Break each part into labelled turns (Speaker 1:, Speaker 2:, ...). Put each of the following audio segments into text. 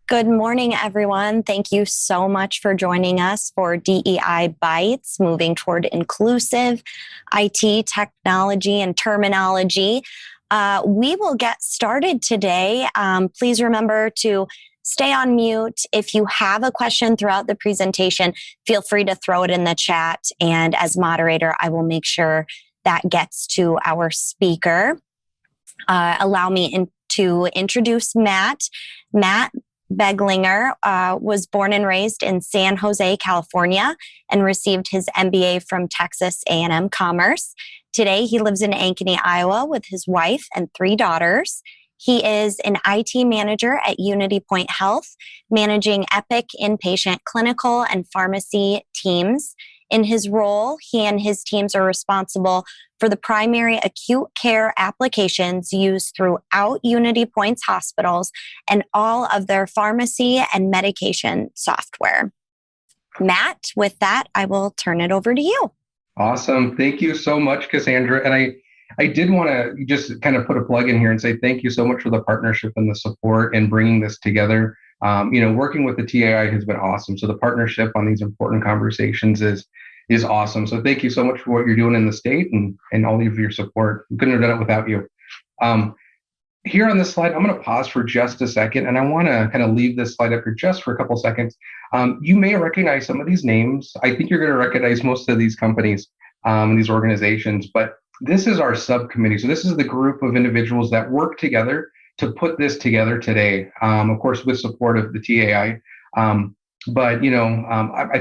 Speaker 1: Good morning, everyone. Thank you so much for joining us for DEI Bytes, moving toward inclusive IT technology and terminology. We will get started today. Please remember to stay on mute. If you have a question throughout the presentation, feel free to throw it in the chat. And as moderator, I will make sure that gets to our speaker. Allow me to introduce Matt. Matt Beglinger was born and raised in San Jose, California, and received his MBA from Texas A&M Commerce. Today, he lives in Ankeny, Iowa, with his wife and 3 daughters. He is an IT manager at Unity Point Health, managing Epic inpatient clinical and pharmacy teams. In his role, he and his teams are responsible for the primary acute care applications used throughout Unity Point's hospitals and all of their pharmacy and medication software. Matt, with that, I will turn it over to you.
Speaker 2: Awesome. Thank you so much, Cassandra. And I did want to just kind of put a plug in here and say thank you so much for the partnership and the support and bringing this together. Working with the TAI has been awesome. So the partnership on these important conversations is awesome. So thank you so much for what you're doing in the state and all of your support. We couldn't have done it without you. Here on this slide, I'm going to pause for just a second, and I want to kind of leave this slide up here just for a couple seconds. You may recognize some of these names. I think you're going to recognize most of these companies and these organizations, but this is our subcommittee. So this is the group of individuals that work together to put this together today, of course, with support of the TAI. I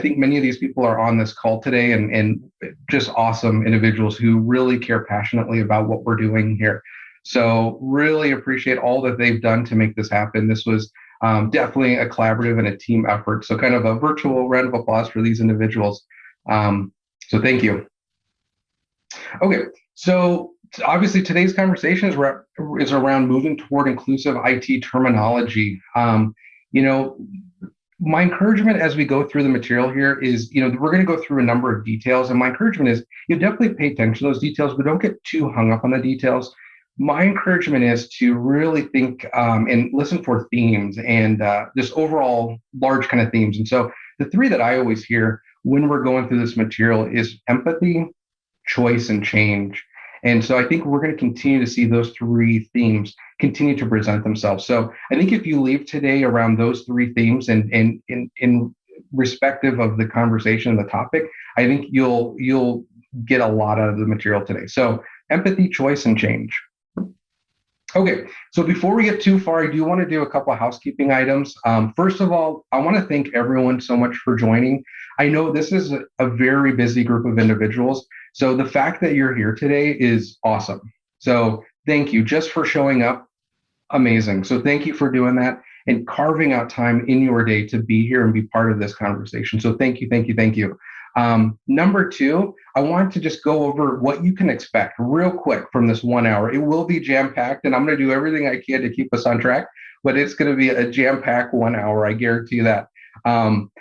Speaker 2: think many of these people are on this call today and just awesome individuals who really care passionately about what we're doing here. So really appreciate all that they've done to make this happen. This was definitely a collaborative and a team effort. So kind of a virtual round of applause for these individuals. So thank you. Okay, so obviously today's conversation is around moving toward inclusive IT terminology. My encouragement as we go through the material here is, we're going to go through a number of details. And my encouragement is you definitely pay attention to those details, but don't get too hung up on the details. My encouragement is to really think and listen for themes and just overall large kind of themes. And so the 3 that I always hear when we're going through this material is empathy, choice, and change. And so I think we're going to continue to see those 3 themes continue to present themselves. So I think if you leave today around those 3 themes and in respective of the conversation and the topic, I think you'll get a lot out of the material today. So empathy, choice, and change. Okay, so before we get too far, I do want to do a couple of housekeeping items. First of all, I want to thank everyone so much for joining. I know this is a very busy group of individuals. So the fact that you're here today is awesome. So thank you just for showing up. Amazing. So thank you for doing that and carving out time in your day to be here and be part of this conversation. So thank you, thank you, thank you. Number 2, I want to just go over what you can expect real quick from this 1 hour. It will be jam-packed, and I'm going to do everything I can to keep us on track, but it's going to be a jam-packed 1 hour. I guarantee that.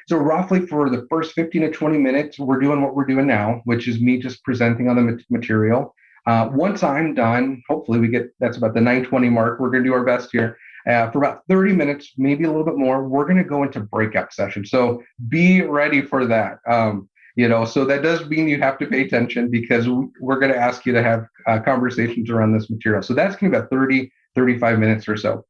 Speaker 2: So roughly for the first 15 to 20 minutes, we're doing what we're doing now, which is me just presenting on the material. Once I'm done, hopefully that's about the 9:20 mark. We're going to do our best here. For about 30 minutes, maybe a little bit more, we're going to go into breakout sessions. So be ready for that. So that does mean you have to pay attention because we're going to ask you to have conversations around this material. So that's going to be about 30, 35 minutes or so.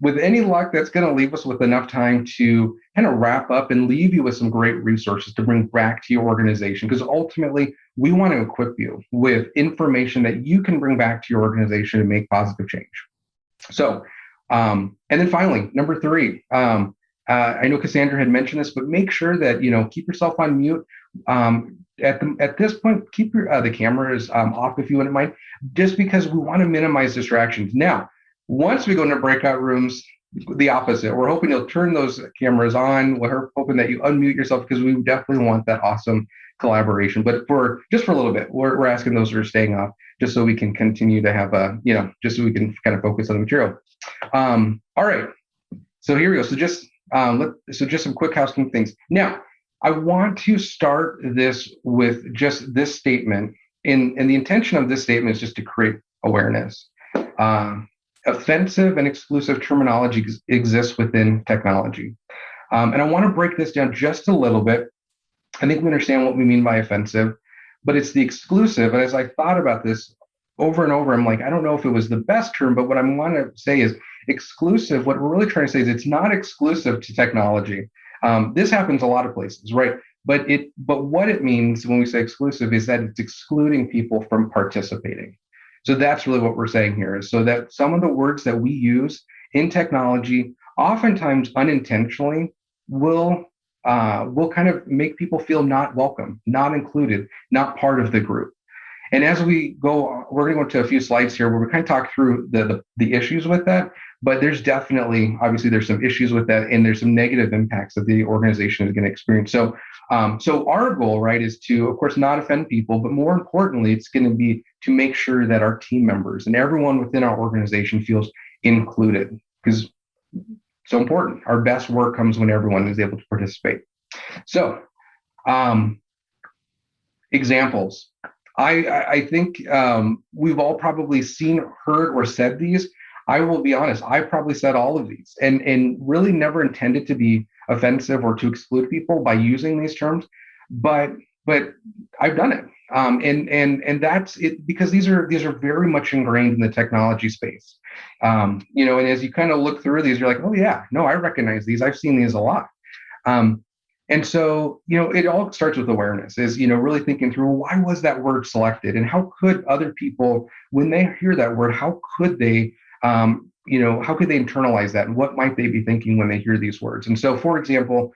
Speaker 2: With any luck, that's going to leave us with enough time to kind of wrap up and leave you with some great resources to bring back to your organization. Because ultimately, we want to equip you with information that you can bring back to your organization and make positive change. So, and then finally, number 3, I know Cassandra had mentioned this, but make sure that, keep yourself on mute. At this point, keep the cameras off if you wouldn't mind, just because we want to minimize distractions. Now, once we go into breakout rooms, the opposite. We're hoping you'll turn those cameras on. We're hoping that you unmute yourself because we definitely want that awesome collaboration. But for a little bit, we're asking those who are staying off just so we can continue to have just so we can kind of focus on the material. All right. So here we go. So just some quick housekeeping things. Now, I want to start this with just this statement. And the intention of this statement is just to create awareness. offensive and exclusive terminology exists within technology. And I want to break this down just a little bit. I think we understand what we mean by offensive, but it's the exclusive. And as I thought about this over and over, I'm like, I don't know if it was the best term, but what I want to say is exclusive. What we're really trying to say is it's not exclusive to technology. This happens a lot of places, right? But what it means when we say exclusive is that it's excluding people from participating. So that's really what we're saying here, is so that some of the words that we use in technology, oftentimes unintentionally, will kind of make people feel not welcome, not included, not part of the group. And as we go, we're going to go to a few slides here where we kind of talk through the issues with that. But there's definitely, obviously, there's some issues with that, and there's some negative impacts that the organization is going to experience. So our goal, right, is to, of course, not offend people, but more importantly, it's going to be to make sure that our team members and everyone within our organization feels included, because so important. Our best work comes when everyone is able to participate. So, examples. I think we've all probably seen, heard, or said these. I will be honest, I probably said all of these and really never intended to be offensive or to exclude people by using these terms, but I've done it. And that's it, because these are very much ingrained in the technology space. And as you kind of look through these, you're like, oh yeah, no, I recognize these. I've seen these a lot. And so, it all starts with awareness, is, really thinking through, why was that word selected? And how could other people, when they hear that word, how could they internalize that? And what might they be thinking when they hear these words? And so, for example,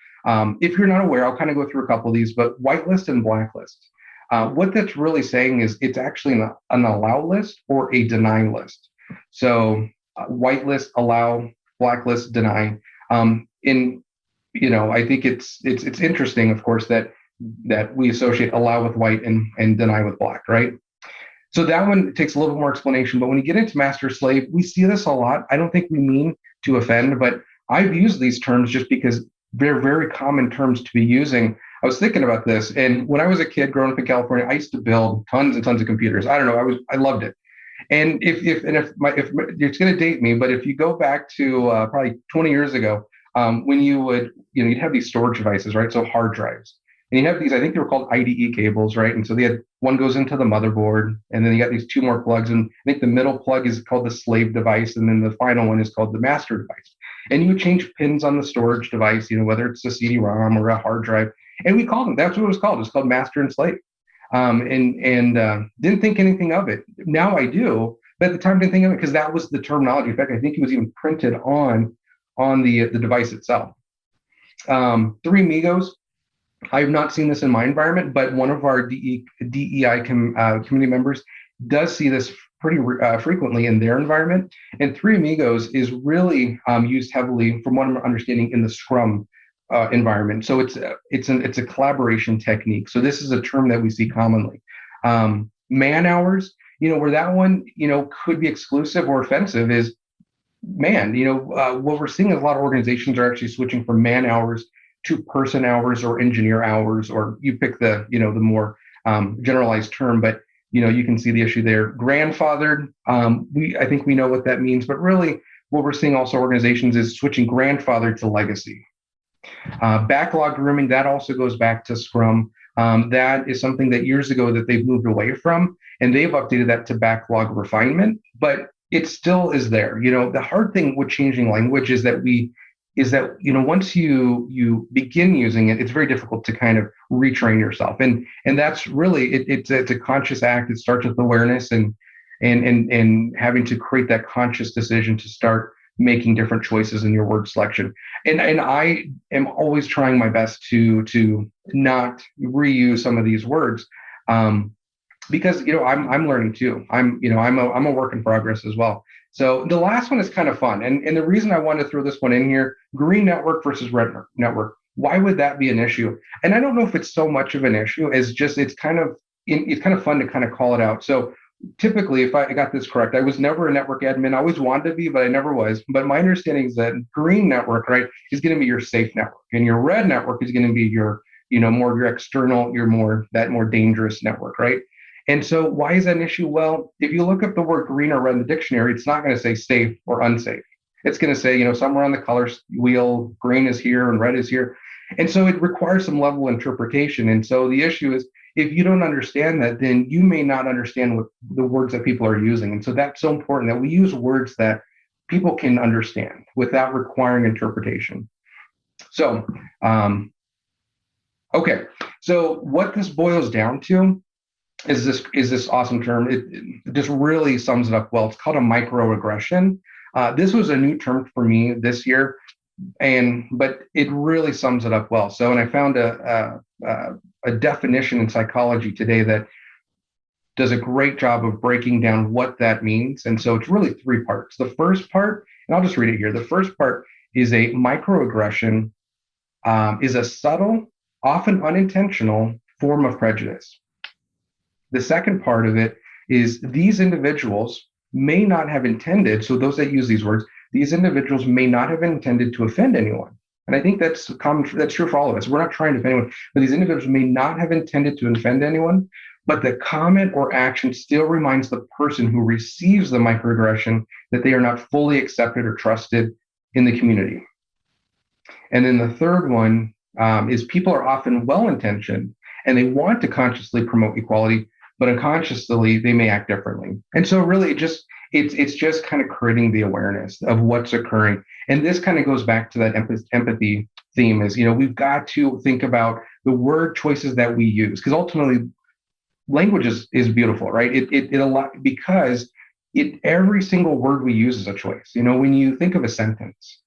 Speaker 2: if you're not aware, I'll kind of go through a couple of these, but whitelist and blacklist. What that's really saying is it's actually an allow list or a deny list. So whitelist, allow, blacklist, deny. I think it's interesting, of course, that we associate allow with white and deny with black, right? So that one takes a little bit more explanation. But when you get into master slave, we see this a lot. I don't think we mean to offend, but I've used these terms just because they're very common terms to be using. I was thinking about this, and when I was a kid growing up in California, I used to build tons and tons of computers. I don't know, I loved it. And if it's going to date me, but if you go back to probably 20 years ago, when you'd have these storage devices, right? So hard drives. And you have these, I think they were called IDE cables, right? And so they had one goes into the motherboard, and then you got these two more plugs. And I think the middle plug is called the slave device, and then the final one is called the master device. And you would change pins on the storage device, whether it's a CD-ROM or a hard drive. And we called them, that's what it was called. It was called master and slave. And didn't think anything of it. Now I do, but at the time I didn't think of it because that was the terminology. In fact, I think it was even printed on the device itself. Three amigos. I have not seen this in my environment, but one of our DEI community members does see this pretty frequently in their environment. And three amigos is really used heavily, from what I'm understanding, in the SCRUM environment. So it's a collaboration technique. So this is a term that we see commonly. Man hours, where that one, could be exclusive or offensive is, what we're seeing is a lot of organizations are actually switching from man hours to person hours or engineer hours, or you pick the more generalized term, but you can see the issue there. Grandfathered, I think we know what that means, but really what we're seeing also organizations is switching grandfather to legacy. Backlog grooming, that also goes back to SCRUM. That is something that years ago that they've moved away from, and they've updated that to backlog refinement, but it still is there. The hard thing with changing language is that once you begin using it, it's very difficult to kind of retrain yourself. And that's really, it's a conscious act. It starts with awareness and having to create that conscious decision to start making different choices in your word selection. And I am always trying my best to not reuse some of these words. Because I'm learning too. I'm a work in progress as well. So the last one is kind of fun, and the reason I wanted to throw this one in here: green network versus red network. Why would that be an issue? And I don't know if it's so much of an issue as just it's kind of fun to kind of call it out. So typically, if I got this correct, I was never a network admin. I always wanted to be, but I never was. But my understanding is that green network, right, is going to be your safe network, and your red network is going to be your more your external, your more dangerous network, right? And so why is that an issue? Well, if you look up the word green or red in the dictionary, it's not going to say safe or unsafe. It's going to say, somewhere on the color wheel, green is here and red is here. And so it requires some level of interpretation. And so the issue is, if you don't understand that, then you may not understand what the words that people are using. And so that's so important that we use words that people can understand without requiring interpretation. So, okay. So what this boils down to is this awesome term. It just really sums it up well. It's called a microaggression. This was a new term for me this year, but it really sums it up well. So, and I found a definition in psychology today that does a great job of breaking down what that means. And so it's really three parts. The first part, and I'll just read it here. The first part is a microaggression is a subtle, often unintentional form of prejudice. The second part of it is these individuals may not have intended, so those that use these words, these individuals may not have intended to offend anyone. And I think that's true for all of us. We're not trying to offend anyone, but these individuals may not have intended to offend anyone, but the comment or action still reminds the person who receives the microaggression that they are not fully accepted or trusted in the community. And then the third one is people are often well-intentioned and they want to consciously promote equality, but unconsciously they may act differently. And so really it's just kind of creating the awareness of what's occurring. And this kind of goes back to that empathy theme is, we've got to think about the word choices that we use, because ultimately language is beautiful, right? Because every single word we use is a choice. When you think of a sentence,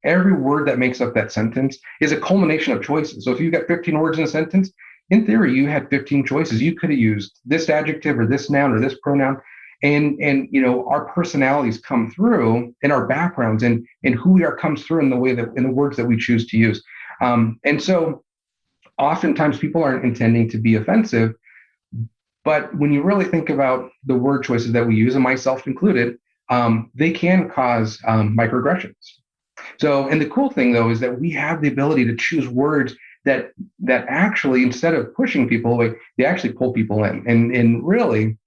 Speaker 2: every word that makes up that sentence is a culmination of choices. So if you've got 15 words in a sentence, in theory, you had 15 choices. You could have used this adjective or this noun or this pronoun. And our personalities come through in our backgrounds and who we are comes through in the words that we choose to use. And so oftentimes people aren't intending to be offensive, but when you really think about the word choices that we use, and myself included, they can cause microaggressions. So, and the cool thing though is that we have the ability to choose words that actually, instead of pushing people away, they actually pull people in. And really,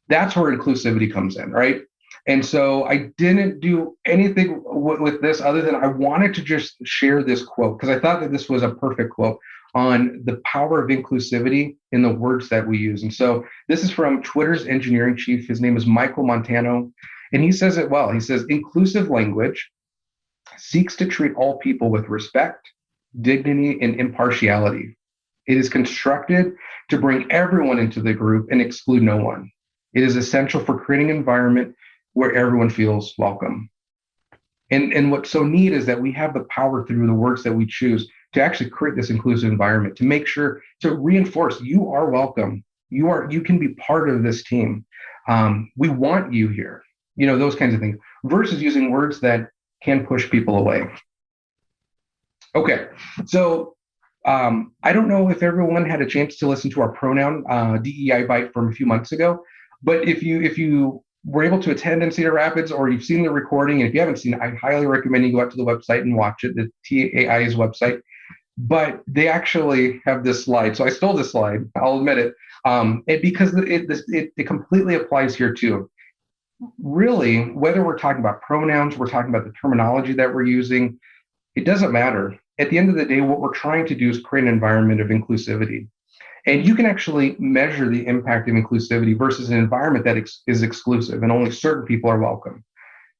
Speaker 2: that's where inclusivity comes in, right? And so I didn't do anything with this other than I wanted to just share this quote because I thought that this was a perfect quote on the power of inclusivity in the words that we use. And so this is from Twitter's engineering chief. His name is Michael Montano. And he says it well. He says, inclusive language seeks to treat all people with respect, dignity, and impartiality. It is constructed to bring everyone into the group and exclude no one. It is essential for creating an environment where everyone feels welcome. And what's so neat is that we have the power through the words that we choose to actually create this inclusive environment, to make sure, to reinforce you are welcome. You can be part of this team. We want you here, those kinds of things, versus using words that can push people away. Okay, so I don't know if everyone had a chance to listen to our pronoun DEI Byte from a few months ago, but if you were able to attend in Cedar Rapids or you've seen the recording, and if you haven't seen it, I highly recommend you go out to the website and watch it, the TAI's website. But they actually have this slide. So I stole this slide, I'll admit it, because it completely applies here too. Really, whether we're talking about pronouns, we're talking about the terminology that we're using, it doesn't matter. At the end of the day, what we're trying to do is create an environment of inclusivity. And you can actually measure the impact of inclusivity versus an environment that is exclusive and only certain people are welcome.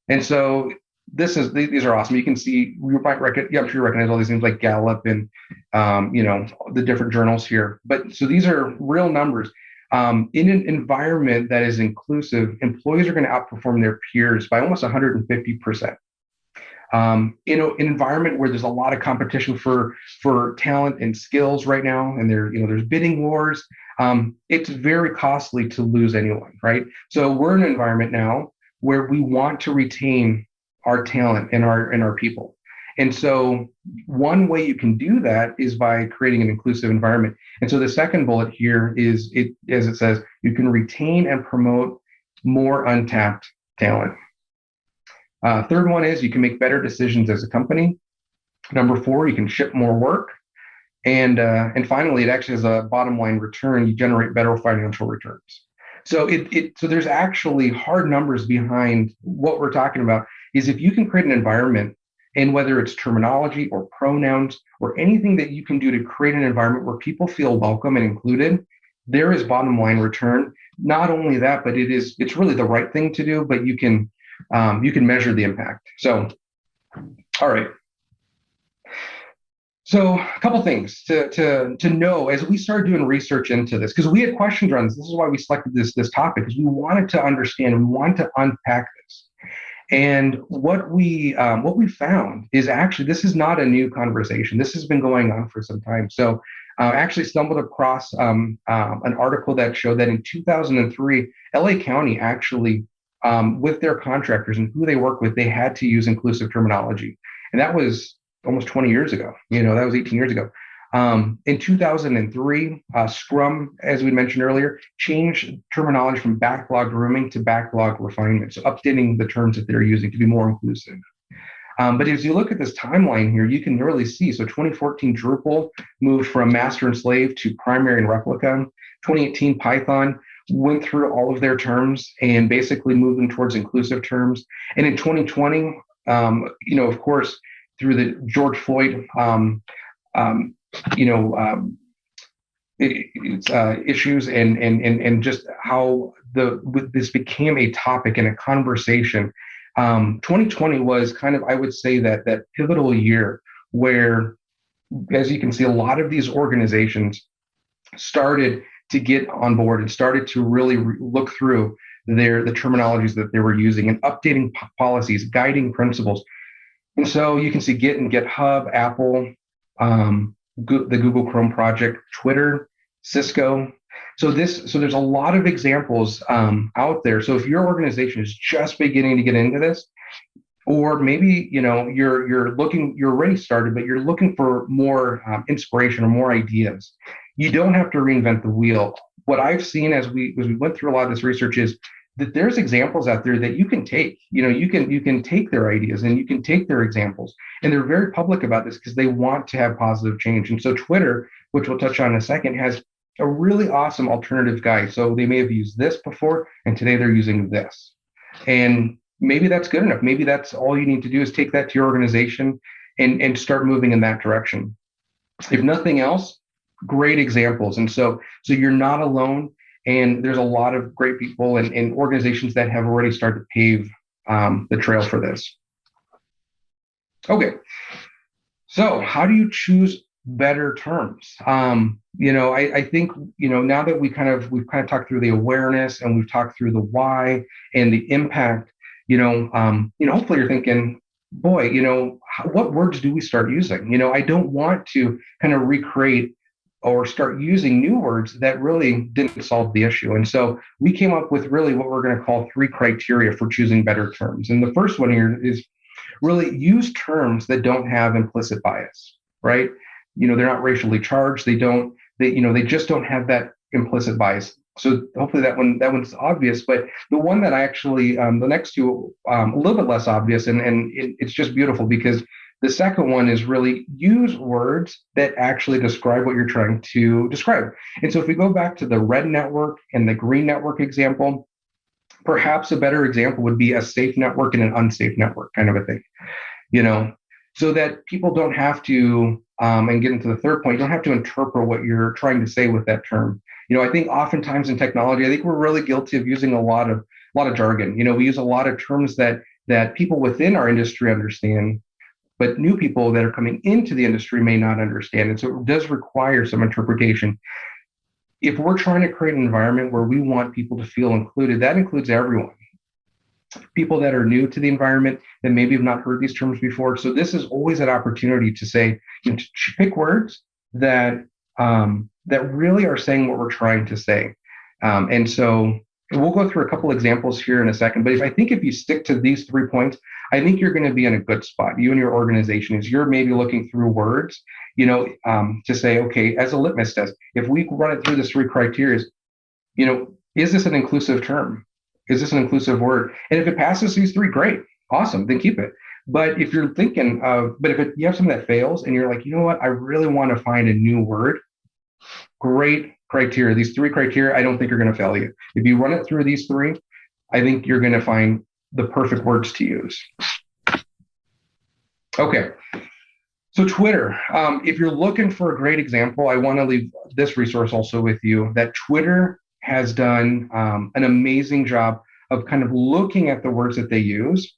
Speaker 2: And so these are awesome. You can see, I'm sure you recognize all these things like Gallup and, the different journals here. But so these are real numbers. In an environment that is inclusive, employees are going to outperform their peers by almost 150%. In an environment where there's a lot of competition for talent and skills right now, and there's bidding wars, it's very costly to lose anyone, right? So we're in an environment now where we want to retain our talent and our people. And so one way you can do that is by creating an inclusive environment. And so the second bullet here is, as it says, you can retain and promote more untapped talent. Third one is you can make better decisions as a company. Number 4, you can ship more work. And finally, it actually has a bottom line return. You generate better financial returns. So so there's actually hard numbers behind what we're talking about. Is if you can create an environment, and whether it's terminology or pronouns or anything that you can do to create an environment where people feel welcome and included, there is bottom line return. Not only that, but it's really the right thing to do. But you can measure the impact. So, all right. So a couple things to know as we started doing research into this, because we had questions around this. This is why we selected this topic, because we wanted to understand, we wanted to unpack this. And what we found is actually this is not a new conversation. This has been going on for some time. So I actually stumbled across an article that showed that in 2003, LA County actually, with their contractors and who they work with, they had to use inclusive terminology. And that was almost 20 years ago. That was 18 years ago. In 2003, SCRUM, as we mentioned earlier, changed terminology from backlog grooming to backlog refinement. So updating the terms that they're using to be more inclusive. But as you look at this timeline here, you can really see. So 2014, Drupal moved from master and slave to primary and replica. 2018, Python went through all of their terms and basically moved them towards inclusive terms. And in 2020, of course, through the George Floyd, issues and just how this became a topic and a conversation. 2020 was kind of, I would say, that pivotal year where, as you can see, a lot of these organizations started to get on board and started to really look through the terminologies that they were using and updating policies, guiding principles. And so you can see Git and GitHub, Apple, the Google Chrome project, Twitter, Cisco. So there's a lot of examples out there. So if your organization is just beginning to get into this, or maybe you're already started, but you're looking for more inspiration or more ideas, you don't have to reinvent the wheel. What I've seen as we went through a lot of this research is that there's examples out there that you can take. You can take their ideas and you can take their examples, and they're very public about this because they want to have positive change. And so Twitter, which we'll touch on in a second, has a really awesome alternative guide. So they may have used this before, and today they're using this. And maybe that's good enough. Maybe that's all you need to do is take that to your organization and start moving in that direction. If nothing else, great examples. And so you're not alone. And there's a lot of great people and organizations that have already started to pave the trail for this. Okay, so how do you choose better terms? I think now that we've kind of talked through the awareness and we've talked through the why and the impact. Hopefully you're thinking, boy, what words do we start using? I don't want to kind of recreate or start using new words that really didn't solve the issue. And so we came up with really what we're going to call 3 criteria for choosing better terms. And the first one here is really use terms that don't have implicit bias, right? They're not racially charged. They just don't have that implicit bias. So hopefully that one's obvious. But the one that I actually, the next two, a little bit less obvious, and it's just beautiful because the second one is really use words that actually describe what you're trying to describe. And so if we go back to the red network and the green network example, perhaps a better example would be a safe network and an unsafe network kind of a thing, so that people don't have to, and get into the third point, you don't have to interpret what you're trying to say with that term. I think oftentimes in technology, I think we're really guilty of using a lot of jargon. We use a lot of terms that people within our industry understand, but new people that are coming into the industry may not understand. And so it does require some interpretation. If we're trying to create an environment where we want people to feel included, that includes everyone. People that are new to the environment that maybe have not heard these terms before. So this is always an opportunity to say, to pick words that really are saying what we're trying to say. And so we'll go through a couple examples here in a second. But if you stick to these 3 points, I think you're going to be in a good spot. You and your organization, as you're maybe looking through words, to say, okay, as a litmus test, if we run it through the 3 criteria, is this an inclusive term? Is this an inclusive word? And if it passes these 3, great, awesome, then keep it. But if you're thinking of, but if you have something that fails and you're like, you know what, I really want to find a new word, great criteria. These 3 criteria, I don't think are going to fail you. If you run it through these 3, I think you're going to find the perfect words to use. Okay. So Twitter, if you're looking for a great example, I want to leave this resource also with you, that Twitter has done an amazing job of kind of looking at the words that they use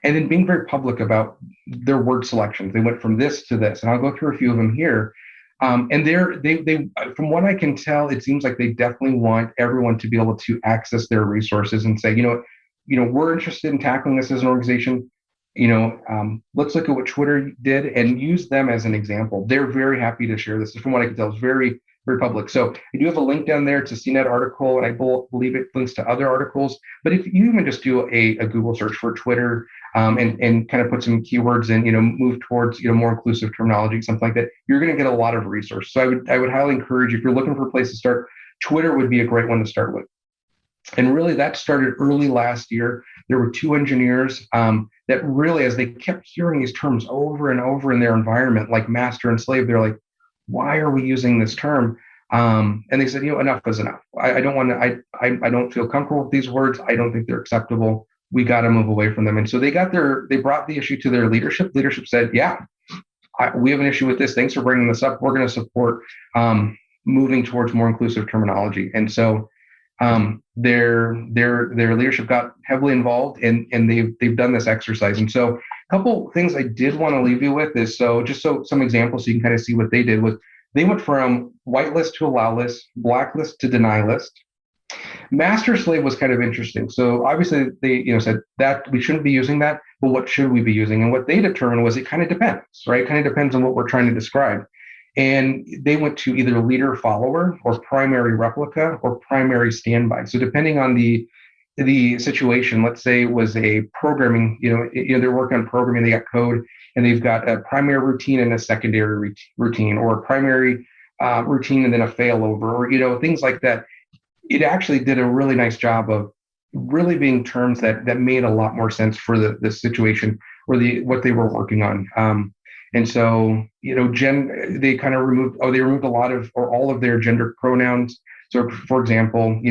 Speaker 2: and then being very public about their word selections. They went from this to this, and I'll go through a few of them here. And they, from what I can tell, it seems like they definitely want everyone to be able to access their resources and say, we're interested in tackling this as an organization. Let's look at what Twitter did and use them as an example. They're very happy to share this. From what I can tell, it's very, very public. So I do have a link down there. It's a CNET article, and I believe it links to other articles. But if you even just do a Google search for Twitter and kind of put some keywords in, move towards more inclusive terminology, something like that, you're going to get a lot of resources. So I would highly encourage you, if you're looking for a place to start, Twitter would be a great one to start with. And really, that started early last year. There were 2 engineers that really, as they kept hearing these terms over and over in their environment, like master and slave, they're like, why are we using this term? And they said, enough is enough. I don't want to, I don't feel comfortable with these words. I don't think they're acceptable. We got to move away from them. And so they brought the issue to their leadership. Leadership said, yeah, we have an issue with this. Thanks for bringing this up. We're going to support moving towards more inclusive terminology. And so their leadership got heavily involved, and they've done this exercise. And so a couple things I did want to leave you with is, so some examples so you can kind of see what they did was, they went from whitelist to allow list, blacklist to deny list. Master slave was kind of interesting. So obviously they said that we shouldn't be using that, but what should we be using? And what they determined was it kind of depends, right? It kind of depends on what we're trying to describe. And they went to either leader follower or primary replica or primary standby. So depending on the situation, let's say it was a programming, they're working on programming, they got code, and they've got a primary routine and a secondary routine, or a primary routine and then a failover, or things like that. It actually did a really nice job of really being terms that made a lot more sense for the situation or what they were working on. And so, they kind of removed a lot of, or all of their gender pronouns. So for example,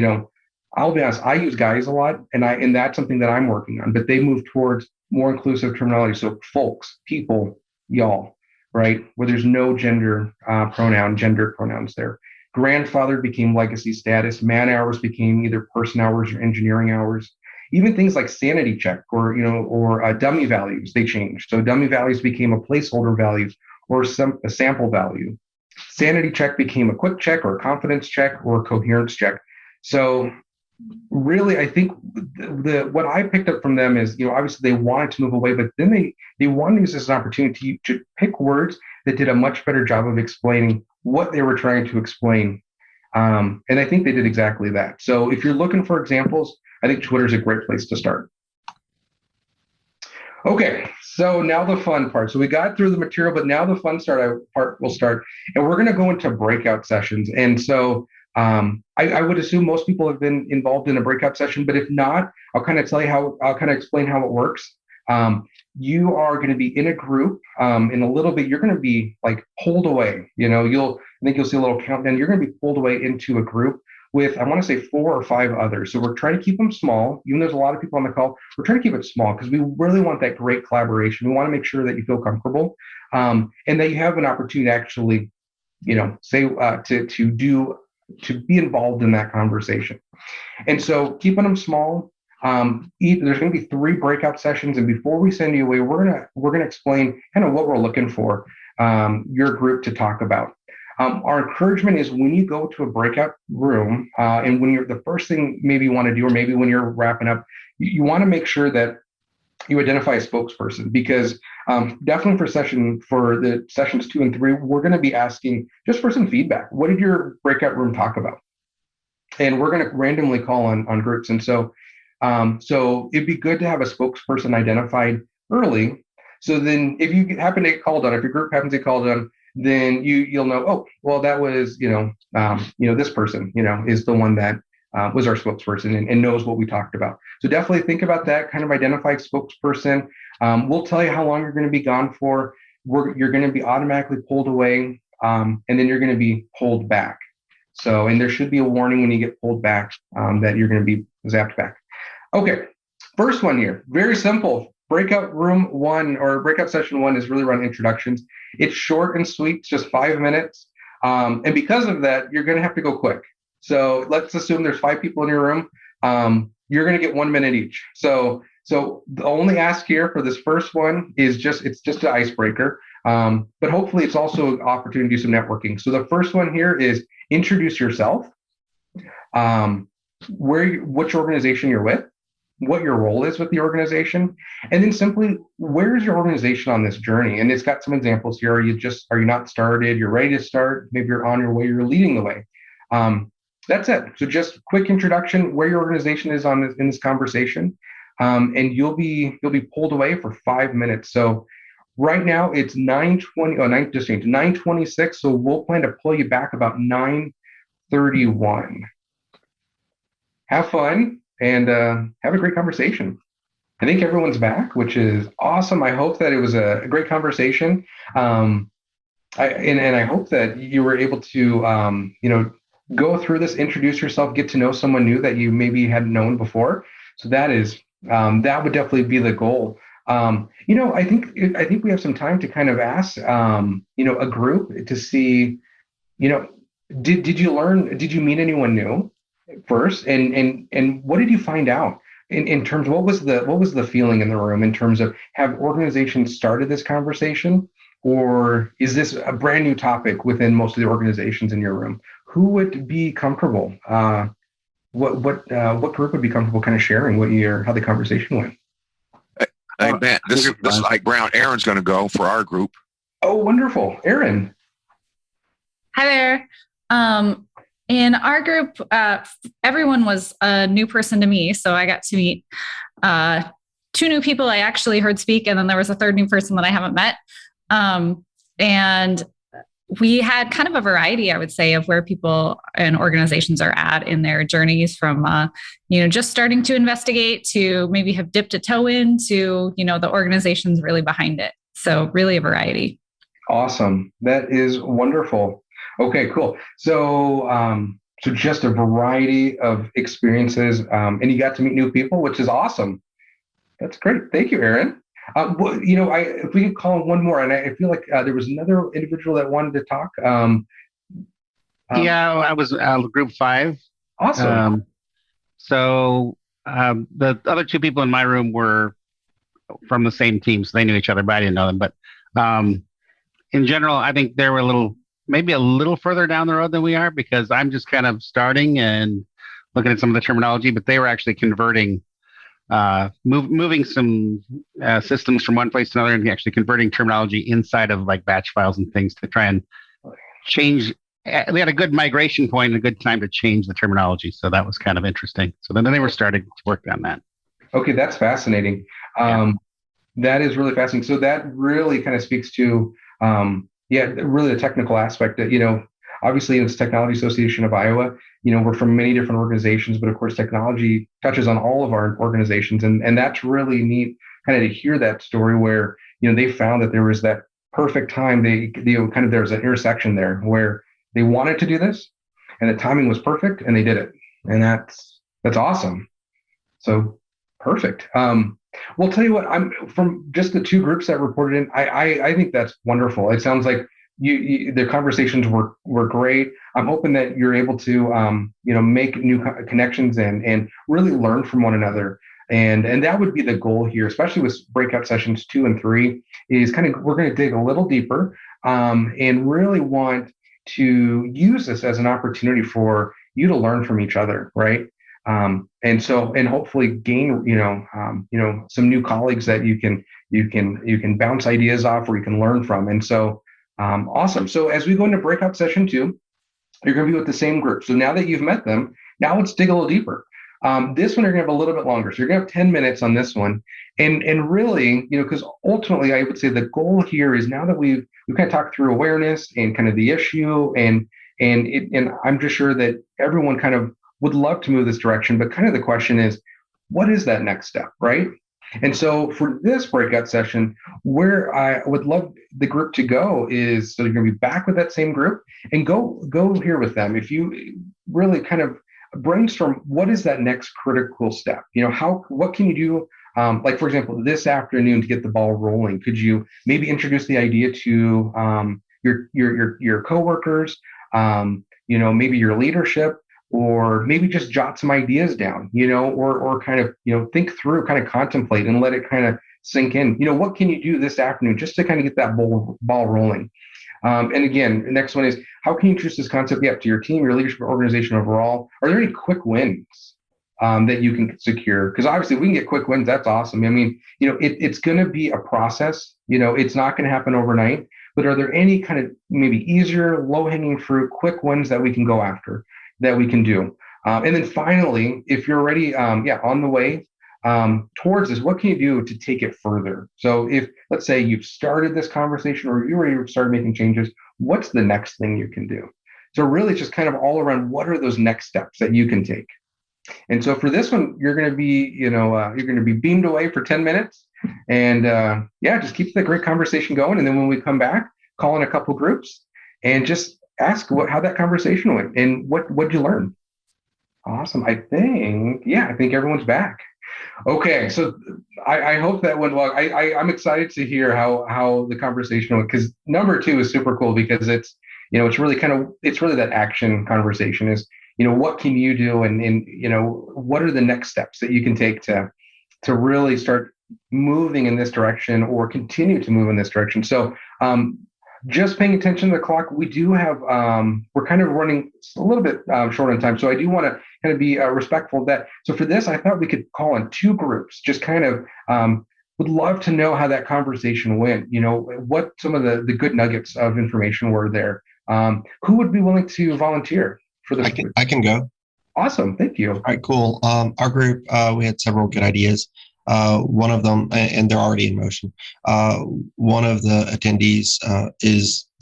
Speaker 2: I'll be honest, I use guys a lot, and that's something that I'm working on, but they moved towards more inclusive terminology. So folks, people, y'all, right? Where there's no gendered pronouns there. Grandfather became legacy status. Man hours became either person hours or engineering hours. Even things like sanity check or dummy values, they changed. So dummy values became a placeholder value or a sample value. Sanity check became a quick check or a confidence check or a coherence check. So really, I think what I picked up from them is, obviously they wanted to move away, but then they wanted to use this as an opportunity to pick words that did a much better job of explaining what they were trying to explain. And I think they did exactly that. So if you're looking for examples, I think Twitter is a great place to start. Okay, so now the fun part. So we got through the material, but now the fun part will start, and we're going to go into breakout sessions. And so I would assume most people have been involved in a breakout session, but if not, I'll kind of explain how it works. You are going to be in a group in a little bit. You're going to be like pulled away. I think you'll see a little countdown. You're going to be pulled away into a group with, I want to say, 4 or 5 others. So we're trying to keep them small. Even though there's a lot of people on the call, we're trying to keep it small because we really want that great collaboration. We want to make sure that you feel comfortable and that you have an opportunity to actually, say to be involved in that conversation. And so keeping them small. There's going to be 3 breakout sessions, and before we send you away, we're going to explain kind of what we're looking for your group to talk about. Our encouragement is when you go to a breakout room, and when you're the first thing maybe you want to do, or maybe when you're wrapping up, you want to make sure that you identify a spokesperson, because definitely for the sessions 2 and 3, we're going to be asking just for some feedback. What did your breakout room talk about? And we're going to randomly call on groups. And so it'd be good to have a spokesperson identified early. So then if you happen to get called on, if your group happens to get called on, then you'll know, oh, well, that was, this person, is the one that was our spokesperson and knows what we talked about. So definitely think about that, kind of identify spokesperson. We'll tell you how long you're going to be gone for. You're going to be automatically pulled away, and then you're going to be pulled back. So, and there should be a warning when you get pulled back that you're going to be zapped back. Okay, first one here, very simple. Breakout room 1 or breakout session 1 is really around introductions. It's short and sweet, it's just 5 minutes. And because of that, you're going to have to go quick. So let's assume there's 5 people in your room. You're going to get 1 minute each. So the only ask here for this first one is it's just an icebreaker. But hopefully it's also an opportunity to do some networking. So the first one here is introduce yourself, which organization you're with, what your role is with the organization, and then simply where is your organization on this journey? And it's got some examples here. Are you not started? You're ready to start. Maybe you're on your way. You're leading the way. That's it. So just quick introduction, where your organization is in this conversation, and you'll be pulled away for 5 minutes. So right now it's 9:26. So we'll plan to pull you back about 9:31. Have fun and have a great conversation. I think everyone's back, which is awesome. I hope that it was a great conversation. I hope that you were able to, go through this, introduce yourself, get to know someone new that you maybe hadn't known before. So that would definitely be the goal. I think we have some time to kind of ask, a group to see, did you meet anyone new first? And what did you find out in terms of what was the feeling in the room in terms of, have organizations started this conversation, or is this a brand new topic within most of the organizations in your room? Who would be comfortable? What group would be comfortable kind of sharing how the conversation went?
Speaker 3: Hey, Ben, this is like Brown. Aaron's going to go for our group.
Speaker 2: Oh, wonderful. Aaron.
Speaker 4: Hi there. In our group, everyone was a new person to me. So I got to meet 2 new people I actually heard speak. And then there was a 3rd new person that I haven't met. And we had kind of a variety, I would say, of where people and organizations are at in their journeys, from, just starting to investigate to maybe have dipped a toe in to, the organizations really behind it. So really a variety.
Speaker 2: Awesome. That is wonderful. Okay, cool. So, just a variety of experiences, and you got to meet new people, which is awesome. That's great. Thank you, Aaron. If we could call one more, and I feel like there was another individual that wanted to talk.
Speaker 5: I was group 5.
Speaker 2: Awesome.
Speaker 5: The other 2 people in my room were from the same team, so they knew each other, but I didn't know them. But in general, I think they were maybe a little further down the road than we are, because I'm just kind of starting and looking at some of the terminology, but they were actually converting, moving some systems from one place to another, and actually converting terminology inside of like batch files and things to try and change. They had a good migration point and a good time to change the terminology. So that was kind of interesting. So then they were starting to work on that.
Speaker 2: Okay, that's fascinating. That is really fascinating. So that really kind of speaks to, really the technical aspect that, obviously it's Technology Association of Iowa, we're from many different organizations, but of course technology touches on all of our organizations. And that's really neat kind of to hear that story where, they found that there was that perfect time. There was an intersection there where they wanted to do this and the timing was perfect and they did it. And that's awesome. So perfect. Well, tell you what, I'm from just the 2 groups that reported in. I think that's wonderful. It sounds like the conversations were great. I'm hoping that you're able to make new connections and really learn from one another. And that would be the goal here, especially with breakout sessions 2 and 3. Is we're going to dig a little deeper and really want to use this as an opportunity for you to learn from each other, right? And hopefully gain, some new colleagues that you can bounce ideas off or you can learn from. And so, awesome. So as we go into breakout session 2, you're going to be with the same group. So now that you've met them, now let's dig a little deeper. This one, you're going to have a little bit longer. So you're going to have 10 minutes on this one. And really, because ultimately I would say the goal here is, now that we've kind of talked through awareness and kind of the issue, and I'm just sure that everyone kind of would love to move this direction, but kind of the question is, what is that next step, right? And so for this breakout session, where I would love the group to go is, so you're going to be back with that same group and go here with them. If you really kind of brainstorm, what is that next critical step? What can you do? Like, for example, this afternoon to get the ball rolling, could you maybe introduce the idea to your coworkers, maybe your leadership, or maybe just jot some ideas down, or kind of, think through, kind of contemplate and let it kind of sink in. What can you do this afternoon just to kind of get that ball rolling? And again, the next one is, how can you introduce this concept to your team, your leadership, organization overall? Are there any quick wins that you can secure? Because obviously we can get quick wins. That's awesome. I mean, it's going to be a process. It's not going to happen overnight. But are there any kind of maybe easier, low-hanging fruit, quick wins that we can go after, that we can do? And then finally, if you're already on the way towards this, what can you do to take it further? So if, let's say, you've started this conversation or you already started making changes, what's the next thing you can do? So really just kind of all around, what are those next steps that you can take? And so for this one, you're going to be beamed away for 10 minutes and just keep the great conversation going. And then when we come back, call in a couple groups and just ask how that conversation went and what'd you learn? Awesome. I think everyone's back. Okay. So I hope that went well. I'm excited to hear how the conversation went, because number 2 is super cool, because it's really that action conversation is, what can you do? And what are the next steps that you can take to really start moving in this direction or continue to move in this direction? So, just paying attention to the clock, we do have, we're kind of running a little bit short on time. So I do want to kind of be respectful of that. So for this, I thought we could call in 2 groups, just kind of would love to know how that conversation went, what some of the good nuggets of information were there. Who would be willing to volunteer for this?
Speaker 6: I can go.
Speaker 2: Awesome. Thank you.
Speaker 6: All right, cool. Our group, we had several good ideas. One of them, and they're already in motion. One of the attendees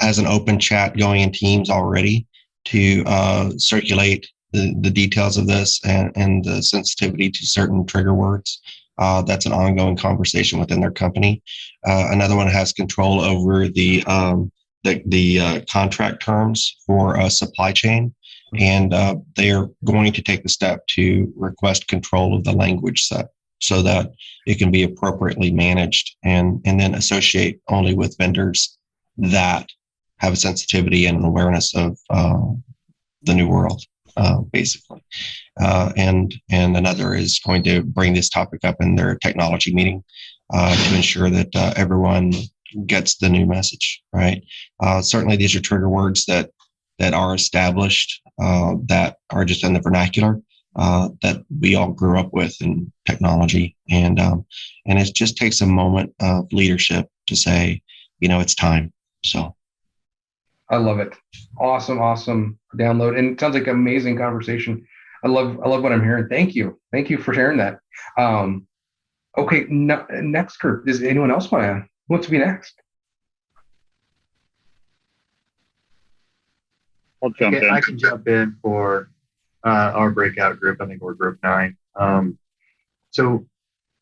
Speaker 6: has an open chat going in Teams already to circulate the details of this and the sensitivity to certain trigger words. That's an ongoing conversation within their company. Another one has control over the contract terms for a supply chain. And they are going to take the step to request control of the language set so that it can be appropriately managed and then associate only with vendors that have a sensitivity and an awareness of the new world, basically. And another is going to bring this topic up in their technology meeting to ensure that everyone gets the new message, right? Certainly these are trigger words that are established, that are just in the vernacular, that we all grew up with in technology. And it just takes a moment of leadership to say, it's time. So.
Speaker 2: I love it. Awesome download. And it sounds like an amazing conversation. I love what I'm hearing. Thank you for sharing that. Okay. Next group. Does anyone else want to be next?
Speaker 7: I'll jump in. I can jump in for our breakout group. I think we're group 9. So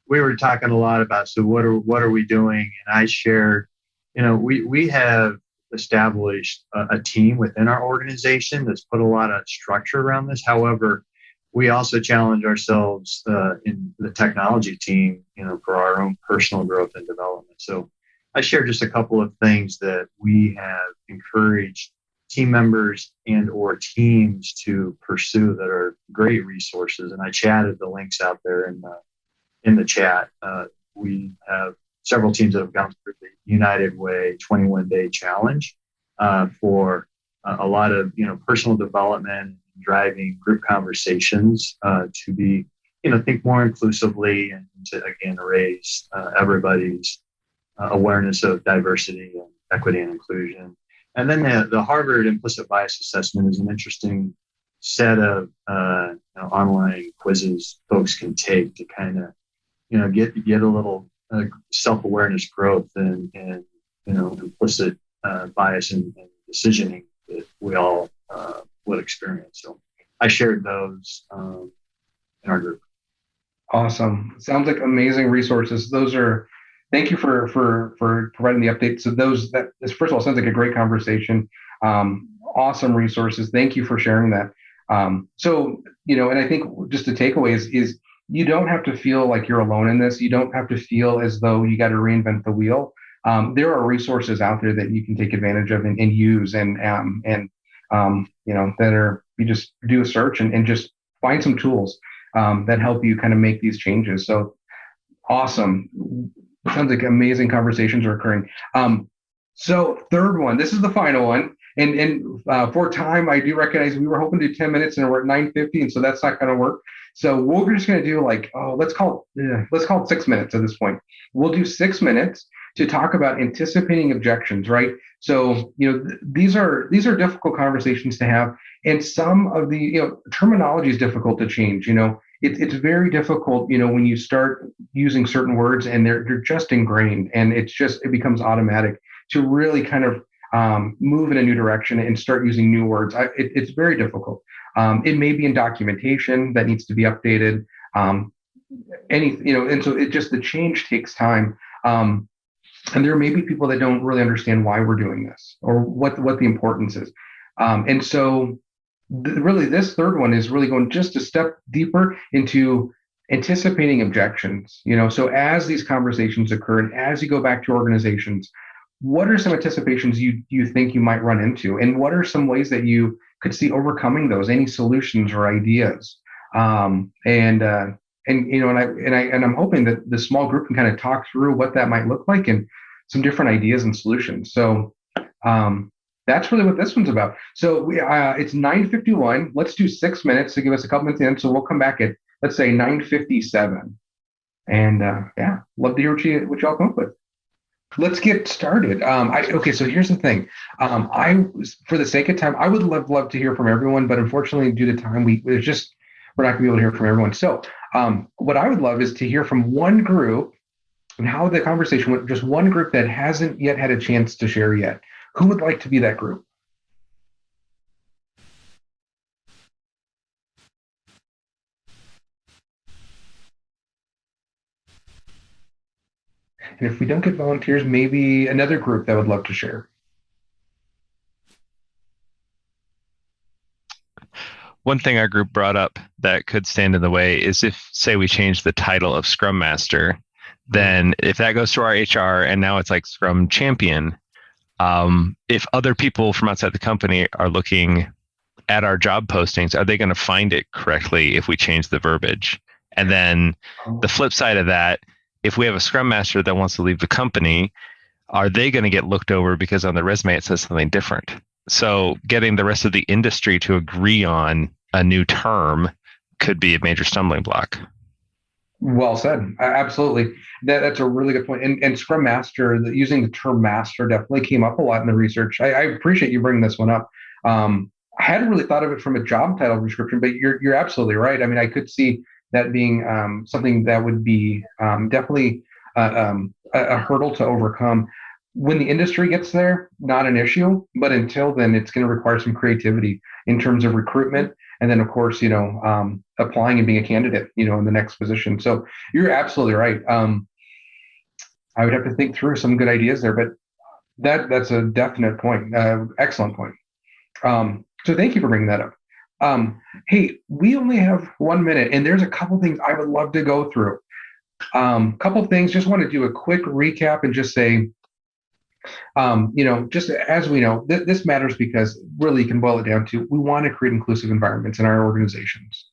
Speaker 7: we were talking a lot about, so what are we doing? And I shared, we have established a team within our organization that's put a lot of structure around this. However, we also challenge ourselves in the technology team, for our own personal growth and development. So I shared just a couple of things that we have encouraged team members and or teams to pursue that are great resources. And I chatted the links out there in the chat. We have several teams that have gone through the United Way 21-day challenge for a lot of, personal development, driving group conversations to be, think more inclusively and to, again, raise everybody's awareness of diversity and equity and inclusion. And then the Harvard implicit bias assessment is an interesting set of online quizzes folks can take to kind of get a little self-awareness growth and implicit bias and decisioning that we all would experience. So I shared those in our group.
Speaker 2: Awesome. Sounds like amazing resources. Thank you for providing the update. So first of all, sounds like a great conversation. Awesome resources. Thank you for sharing that. And I think just the takeaway is you don't have to feel like you're alone in this. You don't have to feel as though you got to reinvent the wheel. There are resources out there that you can take advantage of and use you just do a search and just find some tools that help you kind of make these changes. So awesome. Sounds like amazing conversations are occurring. So third one, this is the final one. And for time, I do recognize we were hoping to do 10 minutes and we're at 9:50, and so that's not going to work. So we're just going to do let's call it 6 minutes at this point. We'll do 6 minutes to talk about anticipating objections, right? So, these are difficult conversations to have. And some of the, terminology is difficult to change. It's very difficult, when you start using certain words and they're just ingrained, and it becomes automatic to really kind of move in a new direction and start using new words. It's very difficult. It may be in documentation that needs to be updated. And so the change takes time. And there may be people that don't really understand why we're doing this or what the importance is. And so really this third one is really going just a step deeper into anticipating objections. So as these conversations occur and as you go back to organizations, what are some anticipations you think you might run into? And what are some ways that you could see overcoming those, any solutions or ideas? I'm hoping that the small group can kind of talk through what that might look like and some different ideas and solutions. So that's really what this one's about. So it's 9:51. Let's do 6 minutes to give us a couple minutes in. So we'll come back at, let's say, 9:57. And love to hear what y'all come up with. Let's get started. So here's the thing. For the sake of time, I would love to hear from everyone, but unfortunately, due to time, we're not going to be able to hear from everyone. So what I would love is to hear from one group and how the conversation went, just one group that hasn't yet had a chance to share yet. Who would like to be that group? And if we don't get volunteers, maybe another group that would love to share.
Speaker 8: One thing our group brought up that could stand in the way is if, say, we change the title of Scrum Master, then if that goes to our HR and now it's like Scrum Champion, if other people from outside the company are looking at our job postings, are they going to find it correctly if we change the verbiage? And then the flip side of that, if we have a Scrum Master that wants to leave the company, are they going to get looked over because on the resume it says something different? So getting the rest of the industry to agree on a new term could be a major stumbling block.
Speaker 2: Well said. Absolutely. That's a really good point. And Scrum Master, using the term master definitely came up a lot in the research. I appreciate you bringing this one up. I hadn't really thought of it from a job title description, but you're absolutely right. I mean, I could see that being something that would be definitely a hurdle to overcome. When the industry gets there, not an issue, but until then, it's going to require some creativity in terms of recruitment. And then, of course, applying and being a candidate, in the next position. So you're absolutely right. I would have to think through some good ideas there, but that's a definite point. Excellent point. So thank you for bringing that up. Hey, we only have 1 minute, and there's a couple things I would love to go through. Couple things. Just want to do a quick recap and just say, just as we know, this matters because really you can boil it down to, we want to create inclusive environments in our organizations.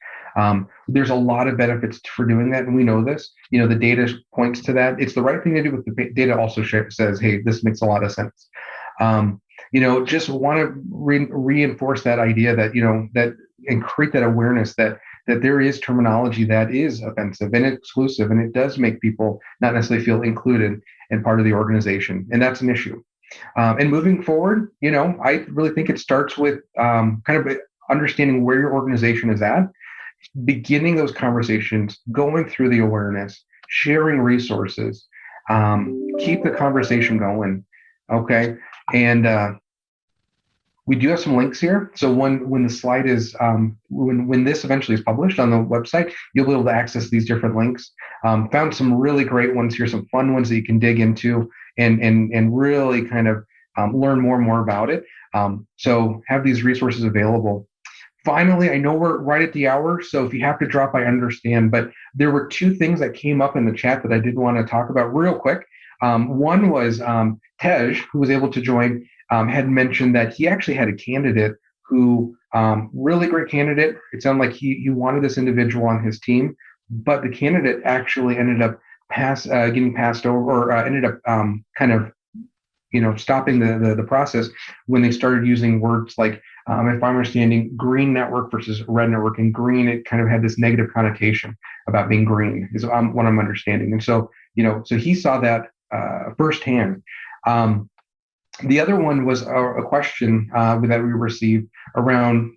Speaker 2: There's a lot of benefits for doing that. And we know this, the data points to that. It's the right thing to do, but the data also says, hey, this makes a lot of sense. Just want to reinforce that idea that, and create that awareness that there is terminology that is offensive and exclusive, and it does make people not necessarily feel included and part of the organization. And that's an issue. And moving forward, I really think it starts with kind of understanding where your organization is at, beginning those conversations, going through the awareness, sharing resources, keep the conversation going. Okay. And We do have some links here. So when the slide is, when this eventually is published on the website, you'll be able to access these different links. Found some really great ones here, some fun ones that you can dig into and really kind of learn more and more about it. So have these resources available. Finally, I know we're right at the hour, so if you have to drop, I understand. But there were two things that came up in the chat that I did want to talk about real quick. One was Tej, who was able to join, had mentioned that he actually had a candidate who, really great candidate. It sounded like he wanted this individual on his team, but the candidate actually ended up getting passed over, or ended up kind of, stopping the process when they started using words like, if I'm understanding, green network versus red network. And green, it kind of had this negative connotation about being green, is what I'm understanding. And so, so he saw that firsthand. The other one was a question that we received around,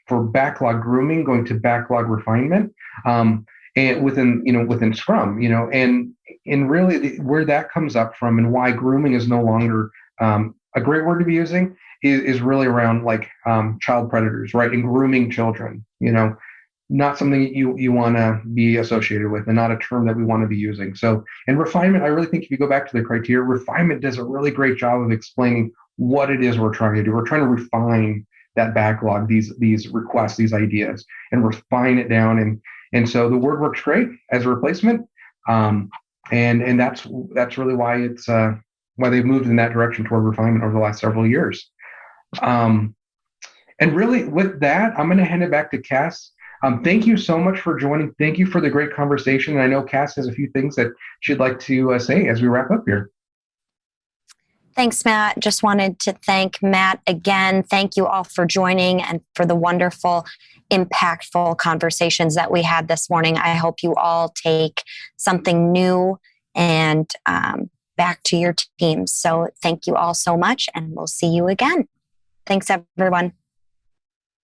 Speaker 2: for backlog grooming, going to backlog refinement, and within Scrum, and really where that comes up from and why grooming is no longer a great word to be using is really around like child predators, right? And grooming children, not something that you want to be associated with, and not a term that we want to be using. So, and refinement, I really think if you go back to the criteria, refinement does a really great job of explaining what it is we're trying to do. We're trying to refine that backlog, these requests, these ideas, and refine it down. And so the word works great as a replacement. And that's really why it's why they've moved in that direction toward refinement over the last several years. And really with that, I'm going to hand it back to Cass. Thank you so much for joining. Thank you for the great conversation. And I know Cass has a few things that she'd like to say as we wrap up here.
Speaker 1: Thanks, Matt. Just wanted to thank Matt again. Thank you all for joining and for the wonderful, impactful conversations that we had this morning. I hope you all take something new and back to your teams. So thank you all so much, and we'll see you again. Thanks, everyone.